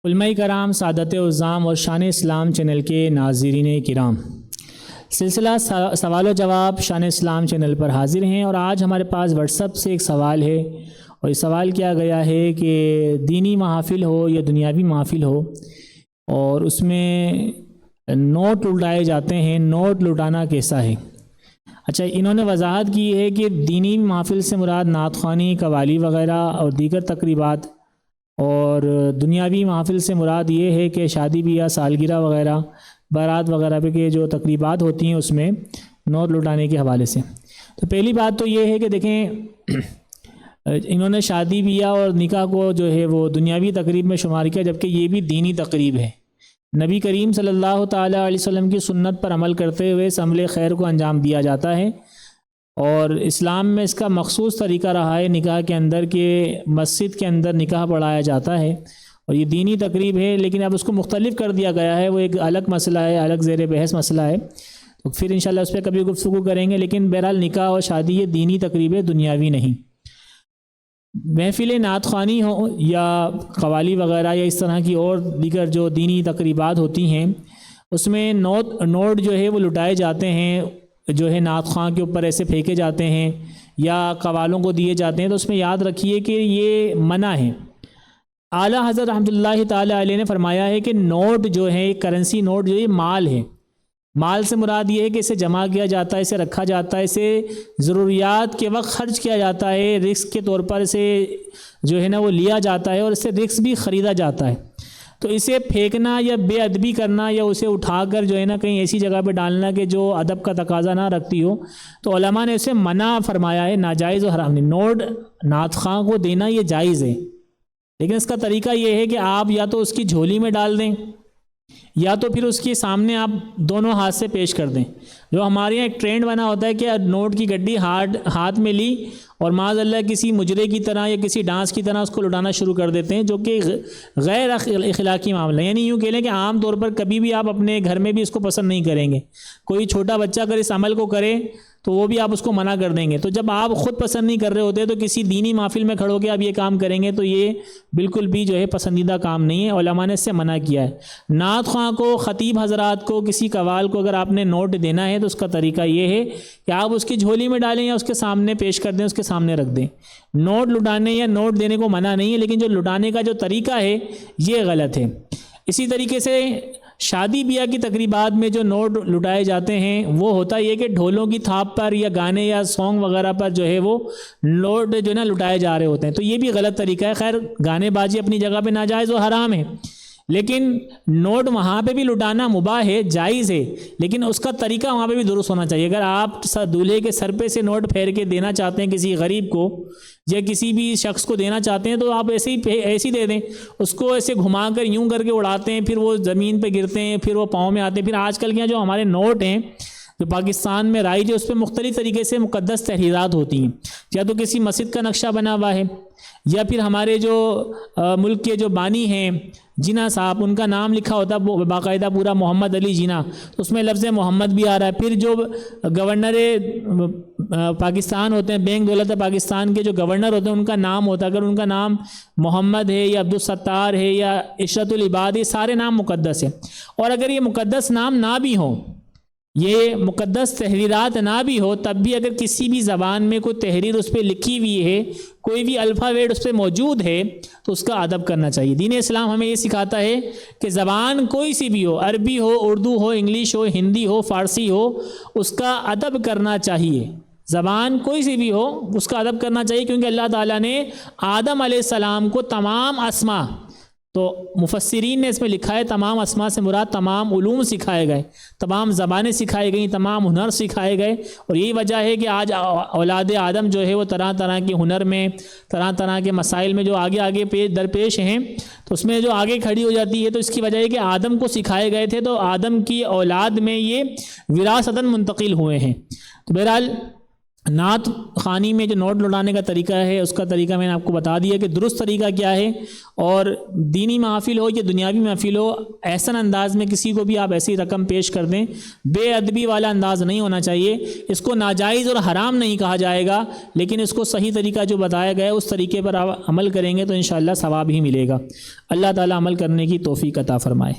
علماء کرام، سعادت عظام اور شان اسلام چینل کے ناظرین کرام، سلسلہ سوال و جواب شان اسلام چینل پر حاضر ہیں، اور آج ہمارے پاس واٹس ایپ سے ایک سوال ہے، اور یہ سوال کیا گیا ہے کہ دینی محافل ہو یا دنیاوی محافل ہو اور اس میں نوٹ لٹائے جاتے ہیں، نوٹ لٹانا کیسا ہے؟ اچھا، انہوں نے وضاحت کی ہے کہ دینی محافل سے مراد نعت خوانی، قوالی وغیرہ اور دیگر تقریبات، اور دنیاوی محافل سے مراد یہ ہے کہ شادی بیاہ، سالگرہ وغیرہ، بارات وغیرہ پہ کے جو تقریبات ہوتی ہیں اس میں نوٹ لٹانے کے حوالے سے۔ تو پہلی بات تو یہ ہے کہ دیکھیں، انہوں نے شادی بیاہ اور نکاح کو جو ہے وہ دنیاوی تقریب میں شمار کیا، جبکہ یہ بھی دینی تقریب ہے۔ نبی کریم صلی اللہ تعالیٰ علیہ وسلم کی سنت پر عمل کرتے ہوئے اس عمل خیر کو انجام دیا جاتا ہے، اور اسلام میں اس کا مخصوص طریقہ رہا ہے نکاح کے اندر کہ مسجد کے اندر نکاح پڑھایا جاتا ہے، اور یہ دینی تقریب ہے، لیکن اب اس کو مختلف کر دیا گیا ہے، وہ ایک الگ مسئلہ ہے، الگ زیر بحث مسئلہ ہے، تو پھر انشاءاللہ اس پہ کبھی گفتگو کریں گے۔ لیکن بہرحال نکاح اور شادی یہ دینی تقریب ہے، دنیاوی نہیں۔ محفل نعت خوانی ہو یا قوالی وغیرہ یا اس طرح کی اور دیگر جو دینی تقریبات ہوتی ہیں، اس میں نوٹ جو ہے وہ لٹائے جاتے ہیں، جو ہے نعت خواں کے اوپر ایسے پھینکے جاتے ہیں یا قوالوں کو دیے جاتے ہیں، تو اس میں یاد رکھیے کہ یہ منع ہے۔ اعلیٰ حضرت رحمۃ اللہ تعالیٰ علیہ نے فرمایا ہے کہ نوٹ جو ہے، کرنسی نوٹ جو ہے، مال ہے۔ مال سے مراد یہ ہے کہ اسے جمع کیا جاتا ہے، اسے رکھا جاتا ہے، اسے ضروریات کے وقت خرچ کیا جاتا ہے، رزق کے طور پر اسے جو ہے نا وہ لیا جاتا ہے، اور اس سے رزق بھی خریدا جاتا ہے۔ تو اسے پھینکنا یا بے ادبی کرنا یا اسے اٹھا کر جو ہے نا کہیں ایسی جگہ پہ ڈالنا کہ جو ادب کا تقاضا نہ رکھتی ہو، تو علماء نے اسے منع فرمایا ہے، ناجائز و حرام نہیں۔ نوٹ نعت خواں کو دینا یہ جائز ہے، لیکن اس کا طریقہ یہ ہے کہ آپ یا تو اس کی جھولی میں ڈال دیں، یا تو پھر اس کے سامنے آپ دونوں ہاتھ سے پیش کر دیں۔ جو ہمارے یہاں ایک ٹرینڈ بنا ہوتا ہے کہ نوٹ کی گڈی ہاتھ میں لی اور معاذ اللہ کسی مجرے کی طرح یا کسی ڈانس کی طرح اس کو لٹانا شروع کر دیتے ہیں، جو کہ غیر اخلاقی معاملہ ہے۔ یعنی یوں کہہ لیں کہ عام طور پر کبھی بھی آپ اپنے گھر میں بھی اس کو پسند نہیں کریں گے۔ کوئی چھوٹا بچہ اگر اس عمل کو کرے تو وہ بھی آپ اس کو منع کر دیں گے۔ تو جب آپ خود پسند نہیں کر رہے ہوتے تو کسی دینی محفل میں کھڑو کے آپ یہ کام کریں گے تو یہ بالکل بھی جو ہے پسندیدہ کام نہیں ہے، علماء نے اس سے منع کیا ہے۔ نعت خواں کو، خطیب حضرات کو، کسی قوال کو اگر آپ نے نوٹ دینا ہے تو اس کا طریقہ یہ ہے کہ آپ اس کی جھولی میں ڈالیں یا اس کے سامنے پیش کر دیں، اس کے سامنے رکھ دیں۔ نوٹ لٹانے یا نوٹ دینے کو منع نہیں ہے، لیکن جو لٹانے کا جو طریقہ ہے یہ غلط ہے۔ اسی طریقے سے شادی بیاہ کی تقریبات میں جو نوٹ لٹائے جاتے ہیں وہ ہوتا یہ کہ ڈھولوں کی تھاپ پر یا گانے یا سانگ وغیرہ پر جو ہے وہ نوٹ جو ہے نا لٹائے جا رہے ہوتے ہیں، تو یہ بھی غلط طریقہ ہے۔ خیر، گانے بازی اپنی جگہ پہ ناجائز و حرام ہے، لیکن نوٹ وہاں پہ بھی لٹانا مباح ہے، جائز ہے، لیکن اس کا طریقہ وہاں پہ بھی درست ہونا چاہیے۔ اگر آپ دولہے کے سر پہ سے نوٹ پھیر کے دینا چاہتے ہیں کسی غریب کو یا کسی بھی شخص کو دینا چاہتے ہیں تو آپ ایسے ہی دے دیں، اس کو ایسے گھما کر یوں کر کے اڑاتے ہیں، پھر وہ زمین پہ گرتے ہیں، پھر وہ پاؤں میں آتے ہیں۔ پھر آج کل کے جو ہمارے نوٹ ہیں جو پاکستان میں رائج ہے، اس پہ مختلف طریقے سے مقدس تحریرات ہوتی ہیں، یا تو کسی مسجد کا نقشہ بنا ہوا ہے، یا پھر ہمارے جو ملک کے جو بانی ہیں جناح صاحب، ان کا نام لکھا ہوتا ہے باقاعدہ پورا، محمد علی جناح، تو اس میں لفظ محمد بھی آ رہا ہے۔ پھر جو گورنر پاکستان ہوتے ہیں، بینک دولت پاکستان کے جو گورنر ہوتے ہیں، ان کا نام ہوتا ہے، اگر ان کا نام محمد ہے یا عبدالستار ہے یا عشرت العباد، یہ سارے نام مقدس ہیں۔ اور اگر یہ مقدس نام نہ بھی ہوں، یہ مقدس تحریرات نہ بھی ہو، تب بھی اگر کسی بھی زبان میں کوئی تحریر اس پہ لکھی ہوئی ہے، کوئی بھی الفابیٹ اس پہ موجود ہے، تو اس کا ادب کرنا چاہیے۔ دین اسلام ہمیں یہ سکھاتا ہے کہ زبان کوئی سی بھی ہو، عربی ہو، اردو ہو، انگلش ہو، ہندی ہو، فارسی ہو، اس کا ادب کرنا چاہیے۔ زبان کوئی سی بھی ہو، اس کا ادب کرنا چاہیے، کیونکہ اللہ تعالیٰ نے آدم علیہ السلام کو تمام اسماء، تو مفسرین نے اس میں لکھا ہے تمام اسماء سے مراد تمام علوم سکھائے گئے، تمام زبانیں سکھائی گئیں، تمام ہنر سکھائے گئے، اور یہی وجہ ہے کہ آج اولاد آدم جو ہے وہ طرح طرح کے ہنر میں، طرح طرح کے مسائل میں جو آگے درپیش ہیں، تو اس میں جو آگے کھڑی ہو جاتی ہے، تو اس کی وجہ ہے کہ آدم کو سکھائے گئے تھے، تو آدم کی اولاد میں یہ وراثتاً منتقل ہوئے ہیں۔ تو بہرحال نعت خوانی میں جو نوٹ لوٹانے کا طریقہ ہے اس کا طریقہ میں نے آپ کو بتا دیا کہ درست طریقہ کیا ہے، اور دینی محافل ہو یا دنیاوی محفل ہو، احسن انداز میں کسی کو بھی آپ ایسی رقم پیش کر دیں، بے ادبی والا انداز نہیں ہونا چاہیے۔ اس کو ناجائز اور حرام نہیں کہا جائے گا، لیکن اس کو صحیح طریقہ جو بتایا گیا ہے اس طریقے پر آپ عمل کریں گے تو انشاءاللہ ثواب ہی ملے گا۔ اللہ تعالیٰ عمل کرنے کی توفیق عطا فرمائے۔